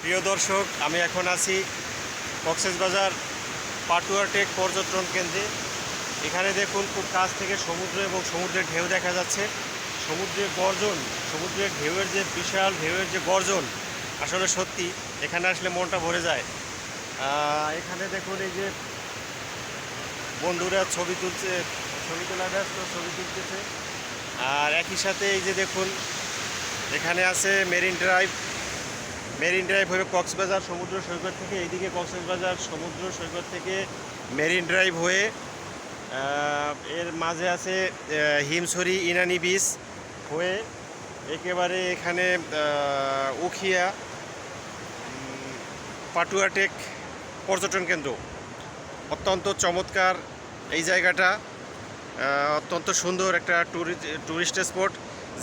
প্রিয় দর্শক, আমি এখন আছি কক্সবাজার পাটুয়া টেক পর্যটন কেন্দ্রে। এখানে দেখুন খুব কাছ থেকে সমুদ্র এবং সমুদ্রের ঢেউ দেখা যাচ্ছে। সমুদ্রের গর্জন, সমুদ্রের ঢেউয়ের যে বিশাল ঢেউয়ের যে গর্জন, আসলে সত্যি এখানে আসলে মনটা ভরে যায়। এখানে দেখুন এই যে বন্ধুরা ছবি তুলছে, ছবি তোলা ব্যস্ত, ছবি তুলতেছে। আর একই সাথে এই যে দেখুন এখানে আছে মেরিন ড্রাইভ। মেরিন ড্রাইভ হয়ে কক্সবাজার সমুদ্র সৈকত থেকে, এইদিকে কক্সবাজার সমুদ্র সৈকত থেকে মেরিন ড্রাইভ হয়ে এর মাঝে আছে হিমছড়ি ইনানি বিচ হয়ে একেবারে এখানে উখিয়া পাটুয়া টেক পর্যটন কেন্দ্র। অত্যন্ত চমৎকার এই জায়গাটা, অত্যন্ত সুন্দর একটা ট্যুরিস্ট স্পট,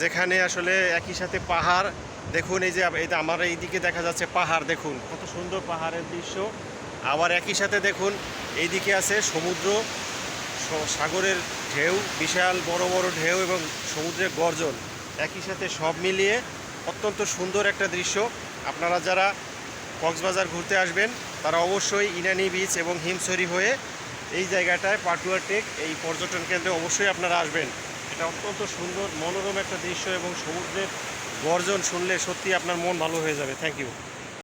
যেখানে আসলে একই সাথে পাহাড়। দেখুন এই যে আমার এইদিকে দেখা যাচ্ছে পাহাড়, দেখুন কত সুন্দর পাহাড়ের দৃশ্য। আবার একই সাথে দেখুন এইদিকে আছে সমুদ্র, সাগরের ঢেউ, বিশাল বড় বড় ঢেউ এবং সমুদ্রের গর্জন, একই সাথে সব মিলিয়ে অত্যন্ত সুন্দর একটা দৃশ্য। আপনারা যারা কক্সবাজার ঘুরতে আসবেন তারা অবশ্যই ইনানি বিচ এবং হিমছড়ি হয়ে এই জায়গাটায় পাটুয়া টেক এই পর্যটন কেন্দ্রে অবশ্যই আপনারা আসবেন। এটা অত্যন্ত সুন্দর মনোরম একটা দৃশ্য এবং সমুদ্রের গর্জন শুনলে সত্যি আপনার মন ভালো হয়ে যাবে। Thank you.